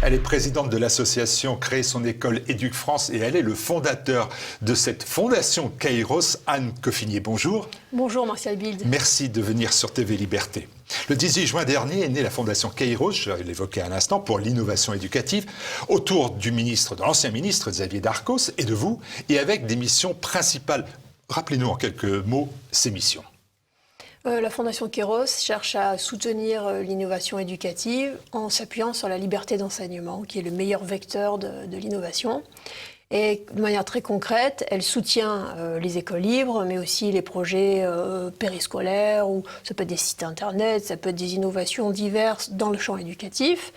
Elle est présidente de l'association Créer son école Éduc France et elle est le fondateur de cette fondation Kairos. Anne Coffinier, bonjour. Bonjour Martial Bild. Merci de venir sur TV Liberté. Le 18 juin dernier est née la fondation Kairos, je l'évoquais à l'instant, pour l'innovation éducative, autour de l'ancien ministre Xavier Darcos et de vous, et avec des missions principales. Rappelez-nous en quelques mots ces missions. La Fondation Kairos cherche à soutenir l'innovation éducative en s'appuyant sur la liberté d'enseignement, qui est le meilleur vecteur de l'innovation. Et de manière très concrète, elle soutient les écoles libres, mais aussi les projets périscolaires, ou ça peut être des sites internet, ça peut être des innovations diverses dans le champ éducatif.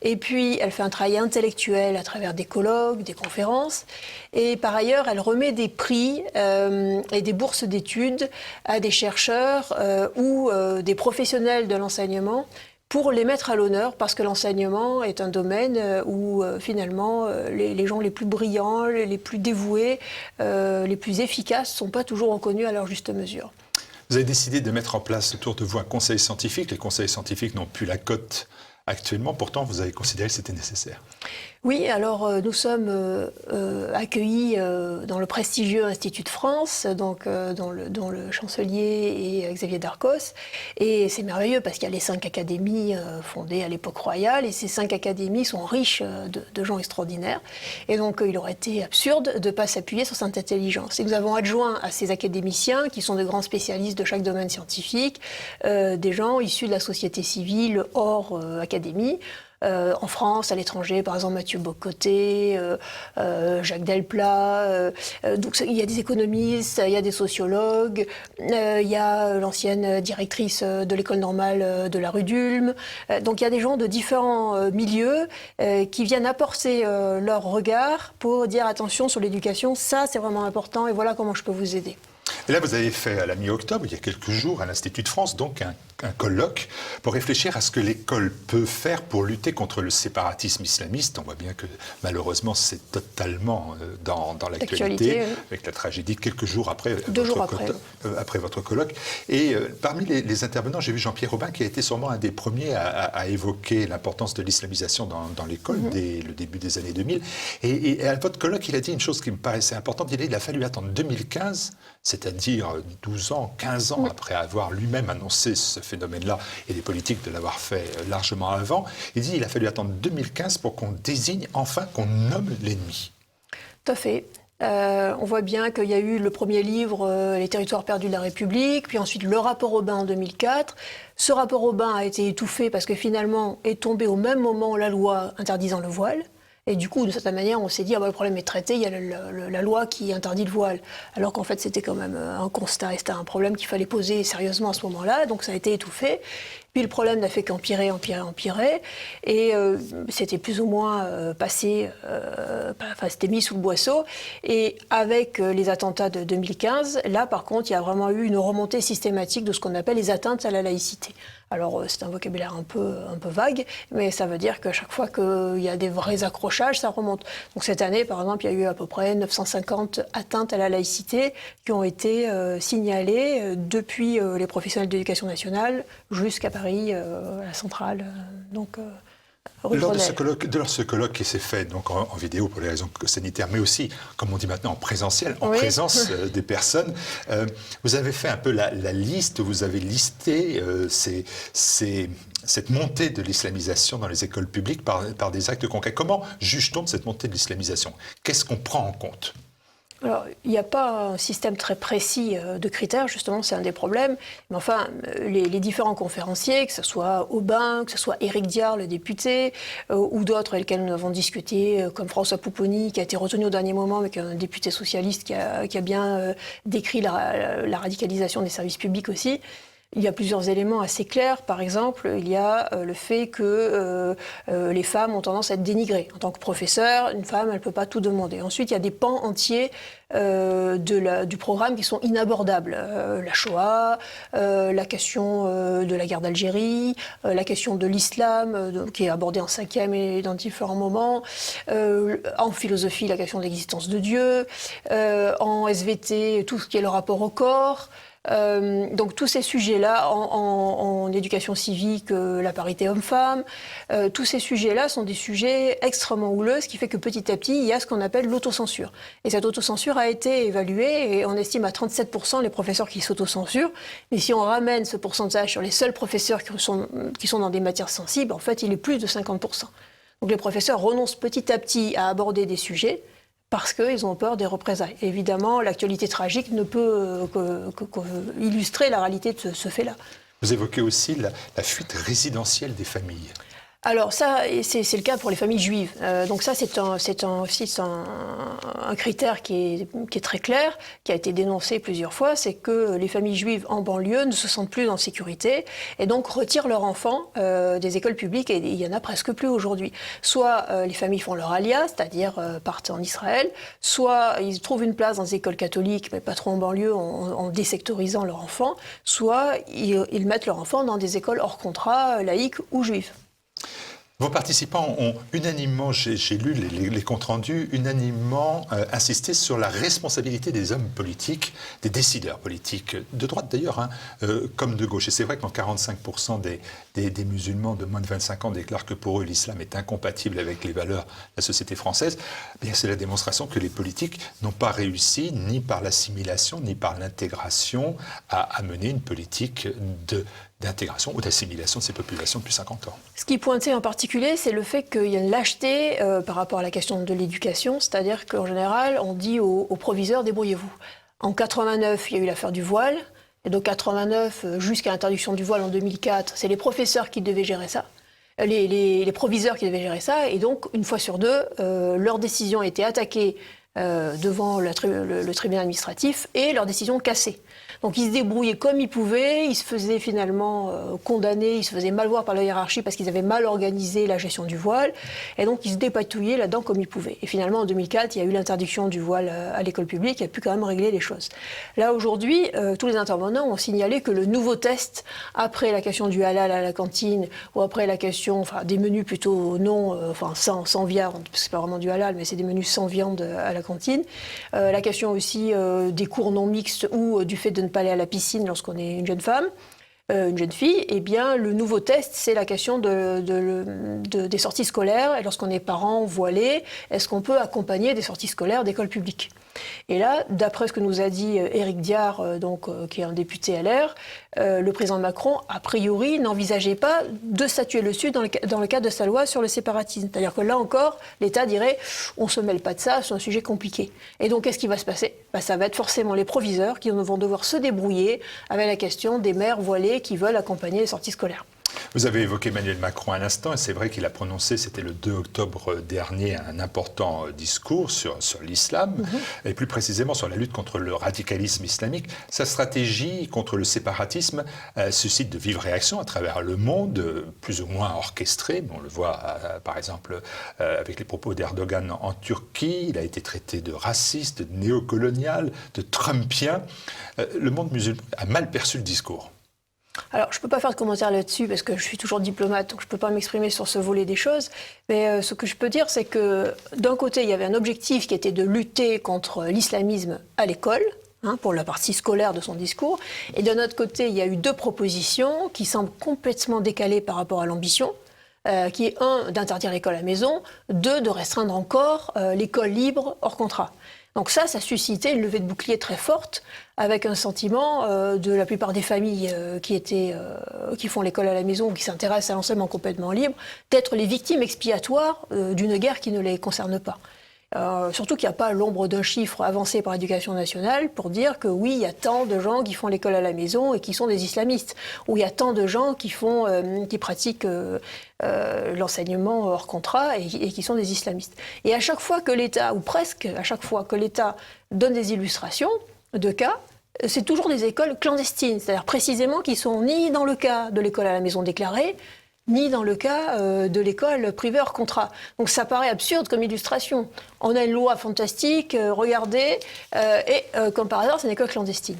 Et puis, elle fait un travail intellectuel à travers des colloques, des conférences. Et par ailleurs, elle remet des prix et des bourses d'études à des chercheurs ou des professionnels de l'enseignement pour les mettre à l'honneur, parce que l'enseignement est un domaine où finalement les gens les plus brillants, les plus dévoués, les plus efficaces ne sont pas toujours reconnus à leur juste mesure. Vous avez décidé de mettre en place autour de vous un conseil scientifique. Les conseils scientifiques n'ont plus la cote actuellement, pourtant vous avez considéré que c'était nécessaire. Oui, alors nous sommes accueillis dans le prestigieux Institut de France, donc, dont le chancelier est Xavier Darcos. Et c'est merveilleux parce qu'il y a les 5 académies fondées à l'époque royale, et ces 5 académies sont riches de gens extraordinaires. Et donc il aurait été absurde de ne pas s'appuyer sur cette intelligence. Et nous avons adjoint à ces académiciens, qui sont de grands spécialistes de chaque domaine scientifique, des gens issus de la société civile hors académie. En France, à l'étranger, par exemple Mathieu Bocoté, Jacques Delplat. Donc il y a des économistes, il y a des sociologues, il y a l'ancienne directrice de l'école normale de la rue d'Ulm. Donc il y a des gens de différents milieux qui viennent apporter leur regard pour dire attention sur l'éducation, ça c'est vraiment important et voilà comment je peux vous aider. Et là, vous avez fait à la mi-octobre, il y a quelques jours, à l'Institut de France, donc un colloque pour réfléchir à ce que l'école peut faire pour lutter contre le séparatisme islamiste. On voit bien que malheureusement, c'est totalement dans l'actualité, oui. Avec la tragédie quelques jours après, après votre colloque. Et parmi les intervenants, j'ai vu Jean-Pierre Aubin, qui a été sûrement un des premiers à évoquer l'importance de l'islamisation dans l'école dès le début des années 2000. Et à votre colloque, il a dit une chose qui me paraissait importante. Il a fallu attendre 2015, c'est-à-dire 12 ans, 15 ans après avoir lui-même annoncé ce phénomène-là et les politiques de l'avoir fait largement avant. Il dit qu'il a fallu attendre 2015 pour qu'on désigne enfin, qu'on nomme l'ennemi. Tout à fait. On voit bien qu'il y a eu le premier livre, Les territoires perdus de la République, puis ensuite le rapport Aubin en 2004. Ce rapport Aubin a été étouffé parce que finalement est tombé au même moment la loi interdisant le voile. Et du coup, de certaine manière, on s'est dit, le problème est traité, il y a la loi qui interdit le voile. Alors qu'en fait, c'était quand même un constat, et c'était un problème qu'il fallait poser sérieusement à ce moment-là, donc ça a été étouffé. Puis le problème n'a fait qu'empirer, et c'était plus ou moins c'était mis sous le boisseau. Et avec les attentats de 2015, là par contre, il y a vraiment eu une remontée systématique de ce qu'on appelle les atteintes à la laïcité. Alors c'est un vocabulaire un peu vague, mais ça veut dire qu'à chaque fois qu'il y a des vrais accrochages, ça remonte. Donc cette année, par exemple, il y a eu à peu près 950 atteintes à la laïcité qui ont été signalées depuis les professionnels de l'éducation nationale jusqu'à Paris, à la centrale. Lors de ce colloque qui s'est fait donc en vidéo pour les raisons sanitaires, mais aussi, comme on dit maintenant, en présentiel, en présence des personnes, vous avez fait un peu la liste, vous avez listé cette montée de l'islamisation dans les écoles publiques par des actes concrets. Comment juge-t-on de cette montée de l'islamisation? Qu'est-ce qu'on prend en compte? Alors, il n'y a pas un système très précis de critères, justement, c'est un des problèmes. Mais enfin, les différents conférenciers, que ce soit Aubin, que ce soit Éric Diard, le député, ou d'autres avec lesquels nous avons discuté, comme François Pupponi, qui a été retenu au dernier moment, mais qui est un député socialiste qui a bien décrit la radicalisation des services publics aussi. Il y a plusieurs éléments assez clairs. Par exemple, il y a le fait que les femmes ont tendance à être dénigrées. En tant que professeur, une femme, elle ne peut pas tout demander. Ensuite, il y a des pans entiers du programme qui sont inabordables. La Shoah, la question de la guerre d'Algérie, la question de l'islam, qui est abordée en 5e et dans différents moments. En philosophie, la question de l'existence de Dieu. En SVT, tout ce qui est le rapport au corps. Donc tous ces sujets-là, en éducation civique, la parité homme-femme, tous ces sujets-là sont des sujets extrêmement houleux, ce qui fait que petit à petit, il y a ce qu'on appelle l'autocensure. Et cette autocensure a été évaluée, et on estime à 37% les professeurs qui s'autocensurent. Mais si on ramène ce pourcentage sur les seuls professeurs qui sont dans des matières sensibles, en fait, il est plus de 50%. Donc les professeurs renoncent petit à petit à aborder des sujets, parce qu'ils ont peur des représailles. Et évidemment, l'actualité tragique ne peut illustrer la réalité de ce fait-là. Vous évoquez aussi la fuite résidentielle des familles. Alors ça, c'est le cas pour les familles juives. Donc ça, c'est un critère qui est très clair, qui a été dénoncé plusieurs fois, c'est que les familles juives en banlieue ne se sentent plus en sécurité et donc retirent leurs enfants des écoles publiques, et il y en a presque plus aujourd'hui. Soit les familles font leur alia, c'est-à-dire partent en Israël, soit ils trouvent une place dans les écoles catholiques, mais pas trop en banlieue, en désectorisant leurs enfants, soit ils mettent leurs enfants dans des écoles hors contrat, laïques ou juives. Vos participants ont unanimement, j'ai lu les comptes rendus, unanimement insisté sur la responsabilité des hommes politiques, des décideurs politiques, de droite d'ailleurs, hein, comme de gauche. Et c'est vrai que 45% des musulmans de moins de 25 ans déclarent que pour eux l'islam est incompatible avec les valeurs de la société française. Bien, c'est la démonstration que les politiques n'ont pas réussi, ni par l'assimilation, ni par l'intégration, à mener une politique d'intégration ou d'assimilation de ces populations depuis 50 ans. Ce qui est pointé en particulier, c'est le fait qu'il y a une lâcheté par rapport à la question de l'éducation, c'est-à-dire qu'en général, on dit aux proviseurs, débrouillez-vous. En 89, il y a eu l'affaire du voile, et donc 89 jusqu'à l'interdiction du voile en 2004, c'est les professeurs qui devaient gérer ça, les proviseurs qui devaient gérer ça, et donc une fois sur deux, leur décision a été attaquée devant le tribunal administratif et leur décision cassée. Donc ils se débrouillaient comme ils pouvaient, ils se faisaient finalement condamner, ils se faisaient mal voir par la hiérarchie parce qu'ils avaient mal organisé la gestion du voile, et donc ils se dépatouillaient là-dedans comme ils pouvaient. Et finalement en 2004, il y a eu l'interdiction du voile à l'école publique, qui a pu quand même régler les choses. Là aujourd'hui, tous les intervenants ont signalé que le nouveau test, après la question du halal à la cantine, ou après la question des menus plutôt sans viande, parce que c'est pas vraiment du halal, mais c'est des menus sans viande à la cantine, la question aussi des cours non mixtes ou du fait de ne pas aller à la piscine lorsqu'on est une jeune femme, une jeune fille, eh bien, le nouveau test, c'est la question des sorties scolaires. Et lorsqu'on est parent voilé, est-ce qu'on peut accompagner des sorties scolaires d'école publique ? Et là, d'après ce que nous a dit Éric Diard, qui est un député LR, le président Macron, a priori, n'envisageait pas de statuer dessus dans le cadre de sa loi sur le séparatisme. C'est-à-dire que là encore, l'État dirait « on ne se mêle pas de ça, c'est un sujet compliqué ». Et donc, qu'est-ce qui va se passer ? Ça va être forcément les proviseurs qui vont devoir se débrouiller avec la question des mères voilées qui veulent accompagner les sorties scolaires. Vous avez évoqué Emmanuel Macron à l'instant, et c'est vrai qu'il a prononcé, c'était le 2 octobre dernier, un important discours sur l'islam, et plus précisément sur la lutte contre le radicalisme islamique. Sa stratégie contre le séparatisme suscite de vives réactions à travers le monde, plus ou moins orchestrées. On le voit par exemple avec les propos d'Erdogan en Turquie. Il a été traité de raciste, de néocolonial, de trumpien. Le monde musulman a mal perçu le discours. Alors, je ne peux pas faire de commentaire là-dessus parce que je suis toujours diplomate, donc je ne peux pas m'exprimer sur ce volet des choses. Mais ce que je peux dire, c'est que d'un côté, il y avait un objectif qui était de lutter contre l'islamisme à l'école, pour la partie scolaire de son discours. Et d'un autre côté, il y a eu deux propositions qui semblent complètement décalées par rapport à l'ambition. Qui est d'interdire l'école à la maison, de restreindre encore l'école libre hors contrat. Donc ça suscitait une levée de bouclier très forte, avec un sentiment de la plupart des familles qui font l'école à la maison ou qui s'intéressent à l'enseignement complètement libre, d'être les victimes expiatoires d'une guerre qui ne les concerne pas. Surtout qu'il n'y a pas l'ombre d'un chiffre avancé par l'Éducation nationale pour dire que oui, il y a tant de gens qui font l'école à la maison et qui sont des islamistes, ou il y a tant de gens qui pratiquent l'enseignement hors contrat et qui sont des islamistes. Et à chaque fois que l'État, ou presque à chaque fois que l'État donne des illustrations de cas, c'est toujours des écoles clandestines, c'est-à-dire précisément qui sont ni dans le cas de l'école à la maison déclarée, ni dans le cas de l'école privée hors contrat. Donc ça paraît absurde comme illustration. On a une loi fantastique, regardez, et comme par hasard, c'est une école clandestine.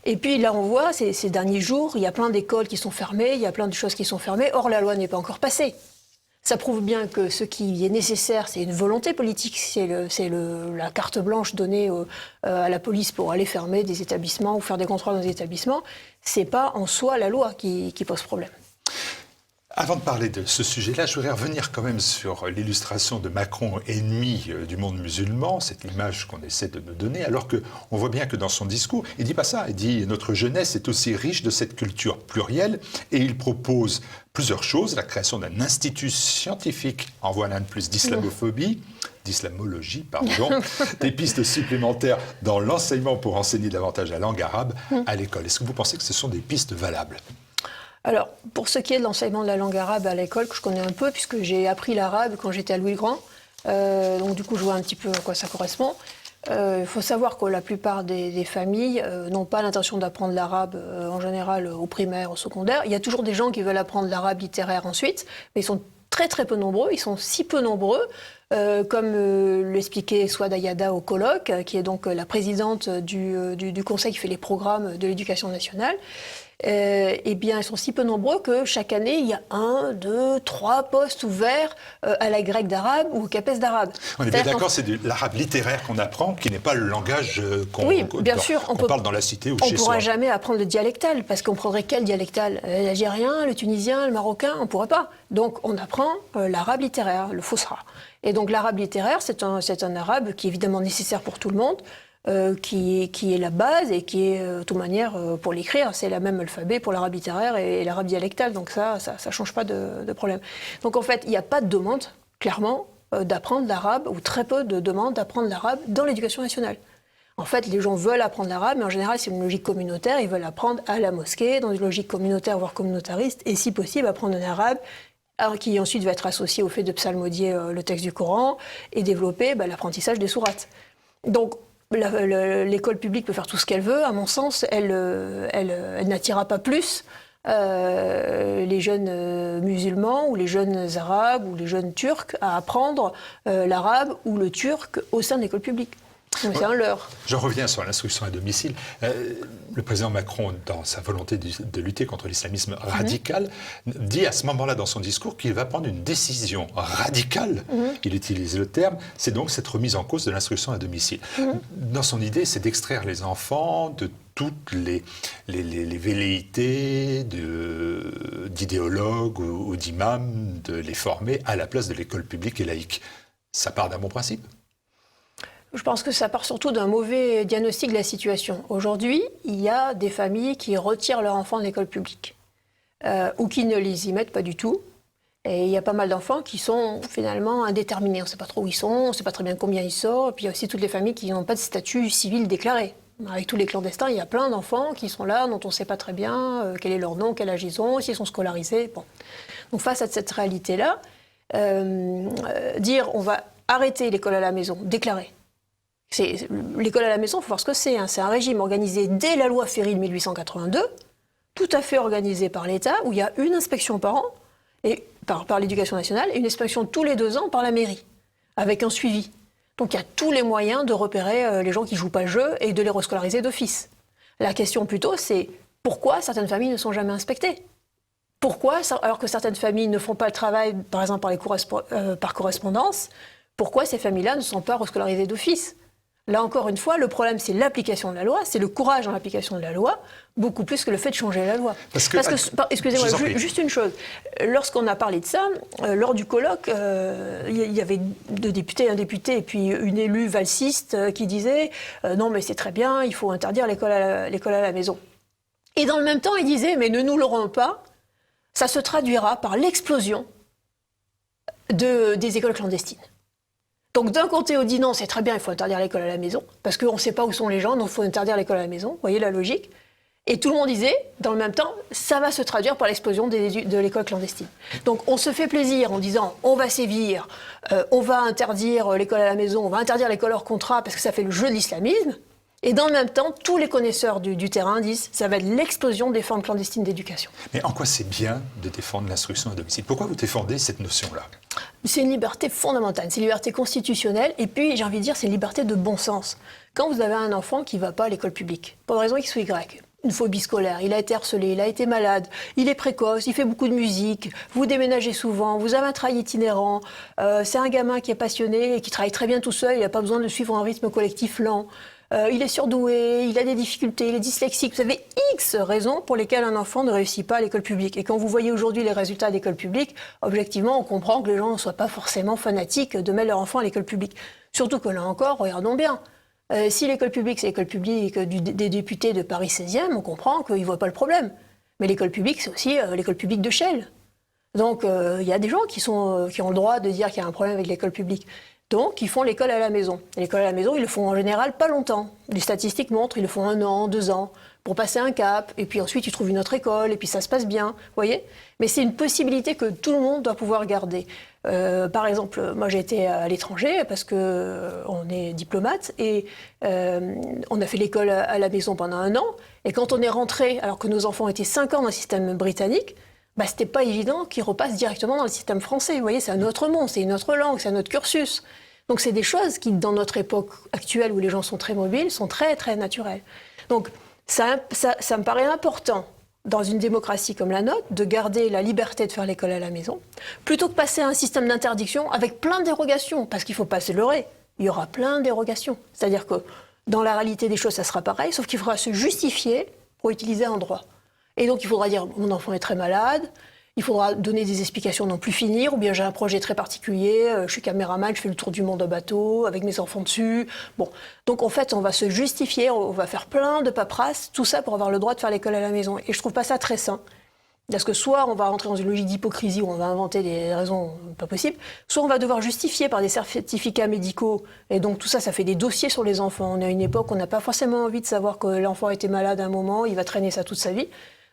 Et puis là, on voit, ces derniers jours, il y a plein d'écoles qui sont fermées, il y a plein de choses qui sont fermées, or la loi n'est pas encore passée. Ça prouve bien que ce qui est nécessaire, c'est une volonté politique, c'est la carte blanche donnée à la police pour aller fermer des établissements ou faire des contrôles dans des établissements. C'est pas en soi la loi qui pose problème. Avant de parler de ce sujet-là, je voudrais revenir quand même sur l'illustration de Macron ennemi du monde musulman, cette image qu'on essaie de me donner, alors qu'on voit bien que dans son discours, il ne dit pas ça. Il dit « Notre jeunesse est aussi riche de cette culture plurielle » et il propose plusieurs choses, la création d'un institut scientifique, en voilà un de plus d'islamologie, pardon, des pistes supplémentaires dans l'enseignement pour enseigner davantage la langue arabe à l'école. Est-ce que vous pensez que ce sont des pistes valables ? Alors, pour ce qui est de l'enseignement de la langue arabe à l'école, que je connais un peu, puisque j'ai appris l'arabe quand j'étais à Louis-le-Grand, donc du coup je vois un petit peu à quoi ça correspond. Il faut savoir que la plupart des familles n'ont pas l'intention d'apprendre l'arabe en général au primaire, au secondaire. Il y a toujours des gens qui veulent apprendre l'arabe littéraire ensuite, mais ils sont très très peu nombreux, ils sont si peu nombreux, comme l'expliquait Souad Ayada au colloque, qui est donc la présidente du conseil qui fait les programmes de l'éducation nationale. Eh bien, ils sont si peu nombreux que chaque année, il y a 1, 2, 3 postes ouverts à la grecque d'arabe ou au CAPES d'arabe. On est bien d'accord, c'est de l'arabe littéraire qu'on apprend, qui n'est pas le langage qu'on parle dans la cité ou chez soi. On ne pourra jamais apprendre le dialectal, parce qu'on prendrait quel dialectal ? L'algérien, le tunisien, le marocain, on ne pourrait pas. Donc, on apprend l'arabe littéraire, le fusha. Et donc, l'arabe littéraire, c'est un arabe qui est évidemment nécessaire pour tout le monde, qui est la base et qui est, de toute manière, pour l'écrire, c'est le même alphabet pour l'arabe littéraire et l'arabe dialectal, donc ça change pas de problème. Donc en fait, il n'y a pas de demande, clairement, d'apprendre l'arabe, ou très peu de demandes d'apprendre l'arabe dans l'éducation nationale. En fait, les gens veulent apprendre l'arabe, mais en général, c'est une logique communautaire, ils veulent apprendre à la mosquée, dans une logique communautaire, voire communautariste, et si possible, apprendre un arabe, qui ensuite va être associé au fait de psalmodier le texte du Coran, et développer l'apprentissage des sourates. Donc, l'école publique peut faire tout ce qu'elle veut. À mon sens, elle n'attirera pas plus les jeunes musulmans ou les jeunes arabes ou les jeunes turcs à apprendre l'arabe ou le turc au sein de l'école publique. C'est un leurre. Je reviens sur l'instruction à domicile. Le président Macron, dans sa volonté de lutter contre l'islamisme radical, dit à ce moment-là dans son discours qu'il va prendre une décision radicale, il utilise le terme, c'est donc cette remise en cause de l'instruction à domicile. Dans son idée, c'est d'extraire les enfants de toutes les velléités d'idéologues ou d'imams, de les former à la place de l'école publique et laïque. Ça part d'un bon principe ? Je pense que ça part surtout d'un mauvais diagnostic de la situation. Aujourd'hui, il y a des familles qui retirent leurs enfants de l'école publique ou qui ne les y mettent pas du tout. Et il y a pas mal d'enfants qui sont finalement indéterminés. On ne sait pas trop où ils sont, on ne sait pas très bien combien ils sortent. Et puis il y a aussi toutes les familles qui n'ont pas de statut civil déclaré. Avec tous les clandestins, il y a plein d'enfants qui sont là, dont on ne sait pas très bien quel est leur nom, quel âge ils ont, s'ils sont scolarisés. Bon. Donc face à cette réalité-là, dire on va arrêter l'école à la maison, déclarer. L'école à la maison, il faut voir ce que c'est. C'est un régime organisé dès la loi Ferry de 1882, tout à fait organisé par l'État, où il y a une inspection par an, et par l'éducation nationale, et une inspection tous les 2 ans par la mairie, avec un suivi. Donc il y a tous les moyens de repérer les gens qui ne jouent pas le jeu et de les rescolariser d'office. La question plutôt, c'est pourquoi certaines familles ne sont jamais inspectées ? Pourquoi, alors que certaines familles ne font pas le travail, par exemple par correspondance, pourquoi ces familles-là ne sont pas rescolarisées d'office ? Là encore une fois, le problème c'est l'application de la loi, c'est le courage dans l'application de la loi, beaucoup plus que le fait de changer la loi. Excusez-moi, juste une chose. Lorsqu'on a parlé de ça, lors du colloque, il y avait 2 députés, un député et puis une élue valsiste qui disait non mais c'est très bien, il faut interdire l'école à la maison. Et dans le même temps, il disait mais ne nous l'aurons pas, ça se traduira par l'explosion des écoles clandestines. Donc d'un côté, on dit non, c'est très bien, il faut interdire l'école à la maison, parce qu'on ne sait pas où sont les gens, donc il faut interdire l'école à la maison. Vous voyez la logique ? Et tout le monde disait, dans le même temps, ça va se traduire par l'explosion de l'école clandestine. Donc on se fait plaisir en disant, on va sévir, on va interdire l'école à la maison, on va interdire l'école hors contrat, parce que ça fait le jeu de l'islamisme. Et dans le même temps, tous les connaisseurs du terrain disent, ça va être l'explosion des formes clandestines d'éducation. Mais en quoi c'est bien de défendre l'instruction à domicile ? Pourquoi vous défendez cette notion-là ? C'est une liberté fondamentale, c'est une liberté constitutionnelle, et puis j'ai envie de dire c'est une liberté de bon sens. Quand vous avez un enfant qui ne va pas à l'école publique, pour une raison X ou Y, une phobie scolaire, il a été harcelé, il a été malade, il est précoce, il fait beaucoup de musique, vous déménagez souvent, vous avez un travail itinérant, c'est un gamin qui est passionné et qui travaille très bien tout seul, il n'a pas besoin de suivre un rythme collectif lent. Il est surdoué, il a des difficultés, il est dyslexique. Vous avez X raisons pour lesquelles un enfant ne réussit pas à l'école publique. Et quand vous voyez aujourd'hui les résultats de l'école publique, objectivement, on comprend que les gens ne soient pas forcément fanatiques de mettre leur enfant à l'école publique. Surtout que là encore, regardons bien. Si l'école publique, c'est l'école publique des députés de Paris 16e, on comprend qu'ils ne voient pas le problème. Mais l'école publique, c'est aussi l'école publique de Chelles. Donc, il y a des gens qui ont le droit de dire qu'il y a un problème avec l'école publique. Donc, ils font l'école à la maison. Et l'école à la maison, ils le font en général pas longtemps. Les statistiques montrent, ils le font 1 an, 2 ans, pour passer un cap. Et puis ensuite, ils trouvent une autre école, et puis ça se passe bien. Vous voyez ? Mais c'est une possibilité que tout le monde doit pouvoir garder. Par exemple, moi j'ai été à l'étranger parce qu'on est diplomate et on a fait l'école à la maison pendant 1 an. Et quand on est rentré, alors que nos enfants étaient 5 ans dans le système britannique, c'était pas évident qu'ils repassent directement dans le système français. Vous voyez, c'est un autre monde, c'est une autre langue, c'est un autre cursus. Donc c'est des choses qui, dans notre époque actuelle où les gens sont très mobiles, sont très très naturelles. Donc ça me paraît important, dans une démocratie comme la nôtre, de garder la liberté de faire l'école à la maison, plutôt que passer à un système d'interdiction avec plein de dérogations, parce qu'il ne faut pas se leurrer, il y aura plein de dérogations. C'est-à-dire que dans la réalité des choses, ça sera pareil, sauf qu'il faudra se justifier pour utiliser un droit. Et donc il faudra dire « mon enfant est très malade », il faudra donner des explications non plus finir, ou bien j'ai un projet très particulier, je suis caméraman, je fais le tour du monde en bateau, avec mes enfants dessus. Bon, donc en fait, on va se justifier, on va faire plein de paperasse, tout ça pour avoir le droit de faire l'école à la maison. Et je trouve pas ça très sain. Parce que soit on va rentrer dans une logique d'hypocrisie où on va inventer des raisons pas possibles, soit on va devoir justifier par des certificats médicaux. Et donc tout ça, ça fait des dossiers sur les enfants. On est à une époque où on n'a pas forcément envie de savoir que l'enfant était malade à un moment, il va traîner ça toute sa vie.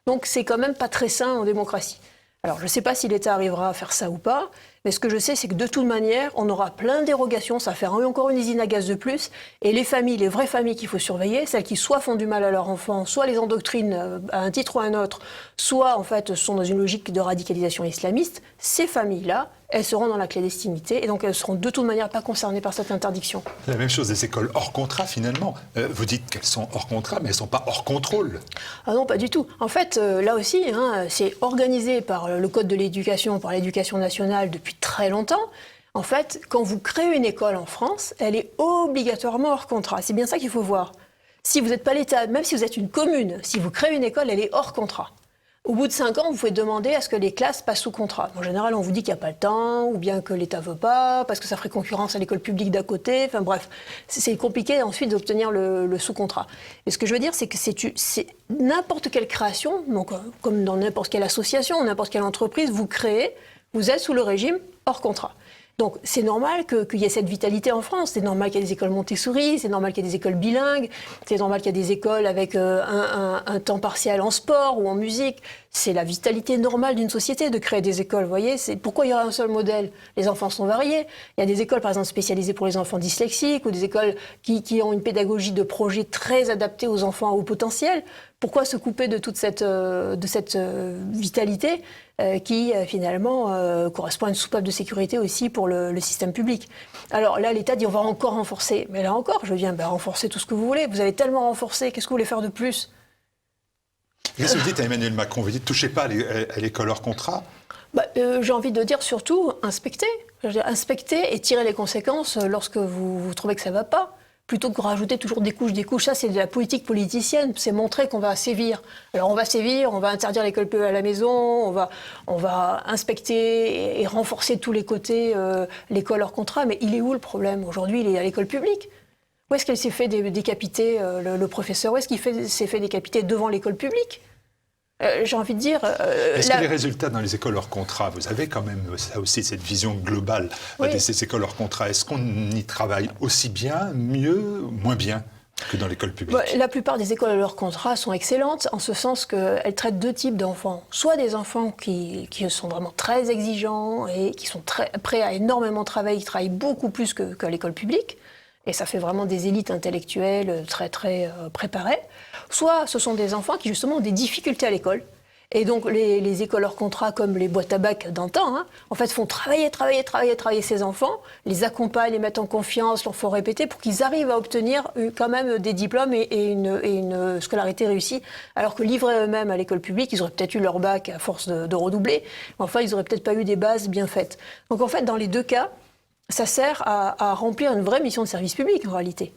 Donc c'est quand même pas très sain en démocratie. Alors, je ne sais pas si l'État arrivera à faire ça ou pas, mais ce que je sais, c'est que de toute manière, on aura plein de dérogations, ça fait encore une usine à gaz de plus, et les familles, les vraies familles qu'il faut surveiller, celles qui soit font du mal à leurs enfants, soit les endoctrinent à un titre ou à un autre, soit en fait sont dans une logique de radicalisation islamiste, ces familles-là, elles seront dans la clandestinité, et donc elles seront de toute manière pas concernées par cette interdiction. La même chose des écoles hors contrat, finalement. Vous dites qu'elles sont hors contrat, mais elles ne sont pas hors contrôle. Ah non, pas du tout. En fait, là aussi, c'est organisé par le Code de l'éducation, par l'Éducation nationale depuis très longtemps. En fait, quand vous créez une école en France, elle est obligatoirement hors contrat. C'est bien ça qu'il faut voir. Si vous n'êtes pas l'État, même si vous êtes une commune, si vous créez une école, elle est hors contrat. Au bout de 5 ans, vous pouvez demander à ce que les classes passent sous contrat. En général, on vous dit qu'il n'y a pas le temps, ou bien que l'État ne veut pas, parce que ça ferait concurrence à l'école publique d'à côté. Enfin bref, c'est compliqué ensuite d'obtenir le sous-contrat. Et ce que je veux dire, c'est que c'est n'importe quelle création, donc, comme dans n'importe quelle association, n'importe quelle entreprise, vous créez, vous êtes sous le régime hors contrat. Donc c'est normal qu'il y ait cette vitalité en France, c'est normal qu'il y ait des écoles Montessori, c'est normal qu'il y ait des écoles bilingues, c'est normal qu'il y ait des écoles avec un temps partiel en sport ou en musique. C'est la vitalité normale d'une société de créer des écoles, vous voyez. Pourquoi il y aurait un seul modèle ? Les enfants sont variés. Il y a des écoles par exemple spécialisées pour les enfants dyslexiques ou des écoles qui ont une pédagogie de projet très adaptée aux enfants à haut potentiel. Pourquoi se couper de toute cette vitalité qui finalement correspond à une soupape de sécurité aussi pour le système public. Alors là, l'État dit on va encore renforcer. Mais là encore, je viens renforcer tout ce que vous voulez. Vous avez tellement renforcé, qu'est-ce que vous voulez faire de plus ? Qu'est-ce que vous dites à Emmanuel Macron ? Vous dites touchez pas à l'école hors contrat ? J'ai envie de dire surtout inspecter. Inspecter et tirer les conséquences lorsque vous trouvez que ça ne va pas. Plutôt que de rajouter toujours des couches. Ça, c'est de la politique politicienne. C'est montrer qu'on va sévir. Alors, on va sévir, on va interdire l'école à la maison, on va inspecter et renforcer de tous les côtés l'école hors contrat. Mais il est où le problème ? Aujourd'hui, il est à l'école publique. Où est-ce qu'elle s'est fait décapiter, le professeur ? Où est-ce qu'il s'est fait décapiter devant l'école publique ? J'ai envie de dire... Est-ce que les résultats dans les écoles hors contrat, vous avez quand même ça aussi, cette vision globale de ces écoles hors contrat, est-ce qu'on y travaille aussi bien, mieux, moins bien que dans l'école publique ? La plupart des écoles hors contrat sont excellentes, en ce sens qu'elles traitent 2 types d'enfants. Soit des enfants qui sont vraiment très exigeants et qui sont prêts à énormément travailler, qui travaillent beaucoup plus qu'à l'école publique, et ça fait vraiment des élites intellectuelles très très préparées. Soit ce sont des enfants qui justement ont des difficultés à l'école Et donc les écoles hors contrat, comme les boîtes à bac d'antan, en fait font travailler ces enfants, les accompagnent, les mettent en confiance, leur font répéter pour qu'ils arrivent à obtenir quand même des diplômes et une scolarité réussie. Alors que livrés eux-mêmes à l'école publique, ils auraient peut-être eu leur bac à force de redoubler, mais enfin ils n'auraient peut-être pas eu des bases bien faites. Donc en fait, dans les deux cas, ça sert à remplir une vraie mission de service public en réalité.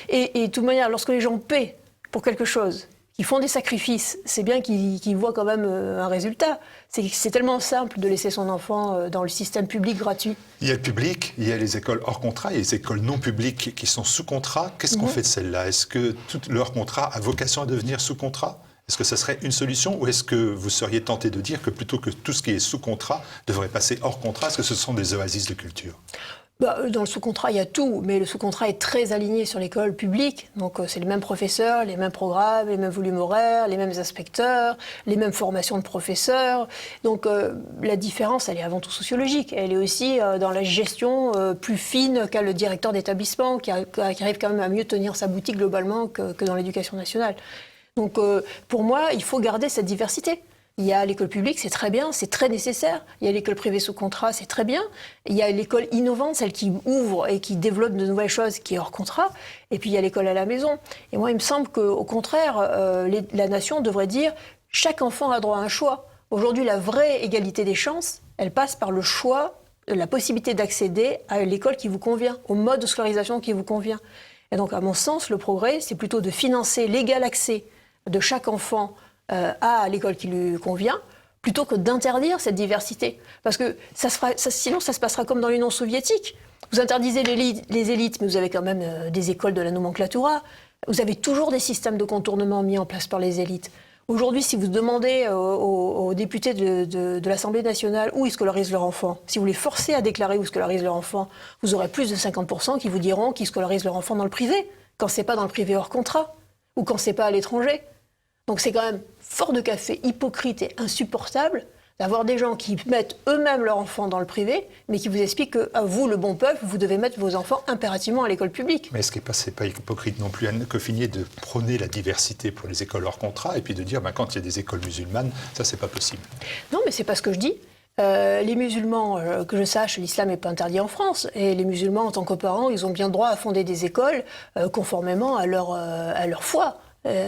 Et de toute manière, lorsque les gens paient pour quelque chose, qu'ils font des sacrifices, c'est bien qu'ils voient quand même un résultat. C'est tellement simple de laisser son enfant dans le système public gratuit. Il y a le public, il y a les écoles hors contrat, il y a les écoles non publiques qui sont sous contrat. Qu'est-ce qu'on fait de celles-là? Est-ce que tout leur contrat a vocation à devenir sous contrat? Est-ce que ça serait une solution ou est-ce que vous seriez tenté de dire que plutôt que tout ce qui est sous contrat devrait passer hors contrat? Est-ce que ce sont des oasis de culture? Dans le sous-contrat, il y a tout, mais le sous-contrat est très aligné sur l'école publique. Donc c'est les mêmes professeurs, les mêmes programmes, les mêmes volumes horaires, les mêmes inspecteurs, les mêmes formations de professeurs. Donc la différence, elle est avant tout sociologique. Elle est aussi dans la gestion plus fine qu'a le directeur d'établissement, qui arrive quand même à mieux tenir sa boutique globalement que dans l'éducation nationale. Donc pour moi, il faut garder cette diversité. Il y a l'école publique, c'est très bien, c'est très nécessaire. Il y a l'école privée sous contrat, c'est très bien. Il y a l'école innovante, celle qui ouvre et qui développe de nouvelles choses, qui est hors contrat. Et puis il y a l'école à la maison. Et moi, il me semble qu'au contraire, la nation devrait dire chaque enfant a droit à un choix. Aujourd'hui, la vraie égalité des chances, elle passe par le choix, la possibilité d'accéder à l'école qui vous convient, au mode de scolarisation qui vous convient. Et donc, à mon sens, le progrès, c'est plutôt de financer l'égal accès de chaque enfant à l'école qui lui convient, plutôt que d'interdire cette diversité. Parce que sinon, ça se passera comme dans l'Union soviétique. Vous interdisez les élites, mais vous avez quand même des écoles de la nomenclatura. Vous avez toujours des systèmes de contournement mis en place par les élites. Aujourd'hui, si vous demandez aux députés de l'Assemblée nationale où ils scolarisent leur enfant, si vous les forcez à déclarer où ils scolarisent leur enfant, vous aurez plus de 50% qui vous diront qu'ils scolarisent leur enfant dans le privé, quand c'est pas dans le privé hors contrat, ou quand c'est pas à l'étranger. Donc c'est quand même fort de café, hypocrite et insupportable d'avoir des gens qui mettent eux-mêmes leurs enfants dans le privé, mais qui vous expliquent qu'à vous, le bon peuple, vous devez mettre vos enfants impérativement à l'école publique. Mais est-ce que c'est pas hypocrite non plus, Anne Coffinier, de prôner la diversité pour les écoles hors contrat et puis de dire quand il y a des écoles musulmanes, ça c'est pas possible? Non, mais c'est pas ce que je dis. Les musulmans, que je sache, l'islam n'est pas interdit en France. Et les musulmans, en tant que parents, ils ont bien droit à fonder des écoles conformément à leur foi.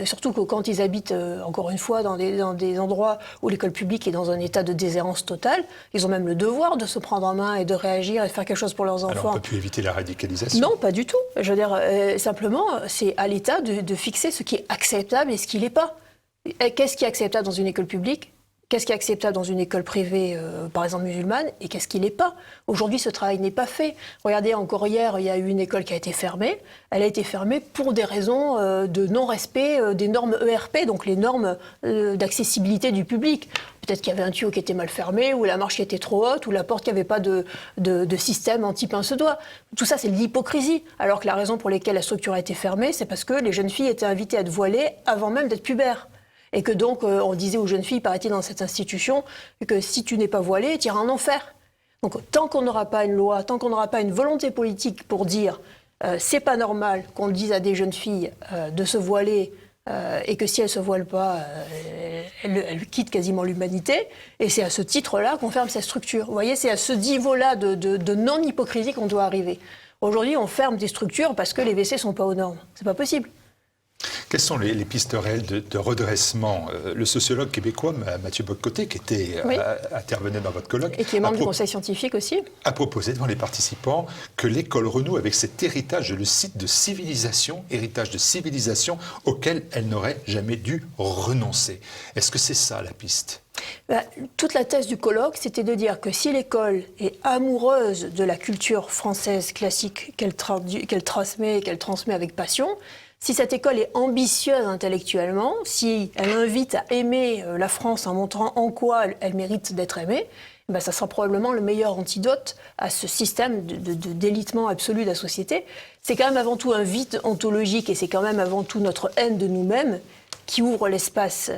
Surtout que quand ils habitent, encore une fois, dans des endroits où l'école publique est dans un état de déshérence totale, ils ont même le devoir de se prendre en main et de réagir et de faire quelque chose pour leurs enfants. Alors on ne peut plus éviter la radicalisation? Non, pas du tout. Je veux dire, simplement, c'est à l'État de fixer ce qui est acceptable et ce qui ne l'est pas. Qu'est-ce qui est acceptable dans une école publique ? Qu'est-ce qui est acceptable dans une école privée, par exemple musulmane, et qu'est-ce qui ne l'est pas? Aujourd'hui, ce travail n'est pas fait. Regardez, encore hier, il y a eu une école qui a été fermée. Elle a été fermée pour des raisons de non-respect des normes ERP, donc les normes d'accessibilité du public. Peut-être qu'il y avait un tuyau qui était mal fermé, ou la marche qui était trop haute, ou la porte qui n'avait pas de système anti-pince-doigt. Tout ça, c'est de l'hypocrisie. Alors que la raison pour laquelle la structure a été fermée, c'est parce que les jeunes filles étaient invitées à être voilées avant même d'être pubères. Et que donc, on disait aux jeunes filles, paraît-il, dans cette institution, que si tu n'es pas voilée, tu iras en enfer. Donc, tant qu'on n'aura pas une loi, tant qu'on n'aura pas une volonté politique pour dire c'est pas normal qu'on dise à des jeunes filles de se voiler et que si elles ne se voilent pas, elles quittent quasiment l'humanité. Et c'est à ce titre-là qu'on ferme cette structure. Vous voyez, c'est à ce niveau-là de non-hypocrisie qu'on doit arriver. Aujourd'hui, on ferme des structures parce que les WC ne sont pas aux normes. C'est pas possible. Quelles sont les pistes réelles de redressement? Le sociologue québécois Mathieu Bock-Côté, qui intervenait dans votre colloque, et qui est membre du conseil scientifique aussi, a proposé devant les participants que l'école renoue avec cet héritage, je le cite, de civilisation, auquel elle n'aurait jamais dû renoncer. Est-ce que c'est ça la piste? Toute la thèse du colloque, c'était de dire que si l'école est amoureuse de la culture française classique qu'elle transmet avec passion, si cette école est ambitieuse intellectuellement, si elle invite à aimer la France en montrant en quoi elle mérite d'être aimée, ça sera probablement le meilleur antidote à ce système d'élitement absolu de la société. C'est quand même avant tout un vide ontologique et c'est quand même avant tout notre haine de nous-mêmes qui ouvre l'espace,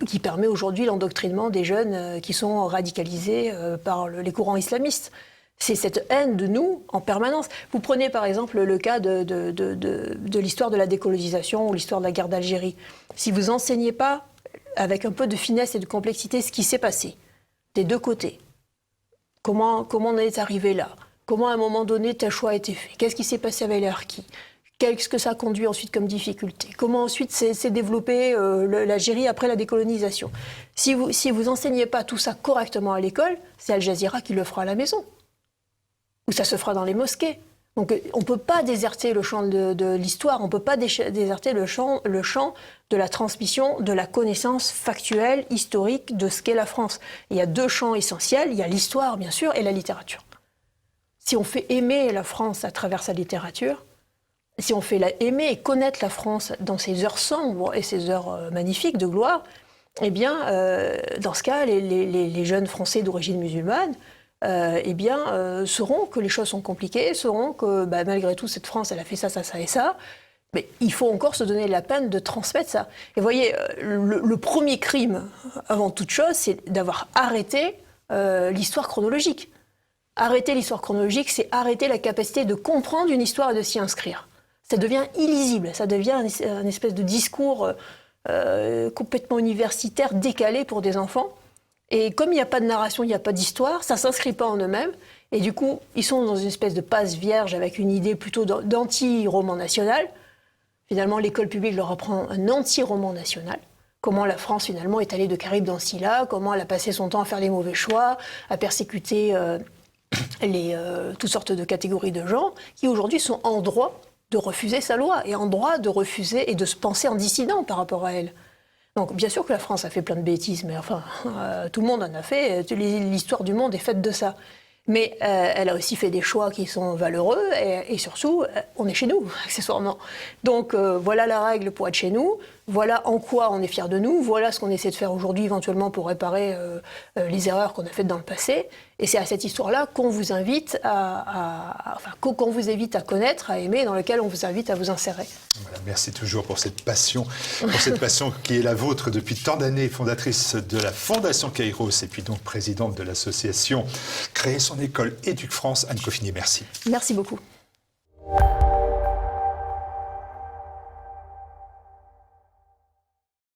qui permet aujourd'hui l'endoctrinement des jeunes qui sont radicalisés par les courants islamistes. C'est cette haine de nous en permanence. Vous prenez par exemple le cas de l'histoire de la décolonisation ou l'histoire de la guerre d'Algérie. Si vous n'enseignez pas avec un peu de finesse et de complexité ce qui s'est passé, des deux côtés. Comment on est arrivé là? Comment à un moment donné tel choix a été fait? Qu'est-ce qui s'est passé avec les harkis? Qu'est-ce que ça a conduit ensuite comme difficulté? Comment ensuite s'est développée l'Algérie après la décolonisation? Si vous enseignez pas tout ça correctement à l'école, c'est Al Jazeera qui le fera à la maison. Ou ça se fera dans les mosquées. Donc on ne peut pas déserter le champ de l'histoire, on ne peut pas déserter le champ de la transmission, de la connaissance factuelle, historique de ce qu'est la France. Il y a deux champs essentiels, il y a l'histoire bien sûr et la littérature. Si on fait aimer la France à travers sa littérature, si on fait aimer et connaître la France dans ses heures sombres et ses heures magnifiques de gloire, eh bien, dans ce cas, les jeunes Français d'origine musulmane, sauront que les choses sont compliquées, sauront que malgré tout, cette France, elle a fait ça, ça, ça et ça. Mais il faut encore se donner la peine de transmettre ça. Et vous voyez, le premier crime, avant toute chose, c'est d'avoir arrêté l'histoire chronologique. Arrêter l'histoire chronologique, c'est arrêter la capacité de comprendre une histoire et de s'y inscrire. Ça devient illisible, ça devient un espèce de discours complètement universitaire, décalé pour des enfants. Et comme il n'y a pas de narration, il n'y a pas d'histoire, ça ne s'inscrit pas en eux-mêmes. Et du coup, ils sont dans une espèce de passe vierge avec une idée plutôt d'anti-roman national. Finalement, l'école publique leur apprend un anti-roman national. Comment la France, finalement, est allée de Caraïbes dans Scylla, comment elle a passé son temps à faire les mauvais choix, à persécuter toutes sortes de catégories de gens qui, aujourd'hui, sont en droit de refuser sa loi et en droit de refuser et de se penser en dissident par rapport à elle. Donc, bien sûr que la France a fait plein de bêtises, mais enfin, tout le monde en a fait. L'histoire du monde est faite de ça. Mais elle a aussi fait des choix qui sont valeureux et surtout, on est chez nous, accessoirement. Donc, voilà la règle pour être chez nous. Voilà en quoi on est fiers de nous. Voilà ce qu'on essaie de faire aujourd'hui, éventuellement, pour réparer les erreurs qu'on a faites dans le passé. Et c'est à cette histoire-là qu'on vous invite qu'on vous invite à connaître, à aimer, dans laquelle on vous invite à vous insérer. Voilà, merci toujours pour cette passion qui est la vôtre depuis tant d'années, fondatrice de la Fondation Kairos et puis donc présidente de l'association Créer son école Éduc France. Anne Coffinier, merci. Merci beaucoup.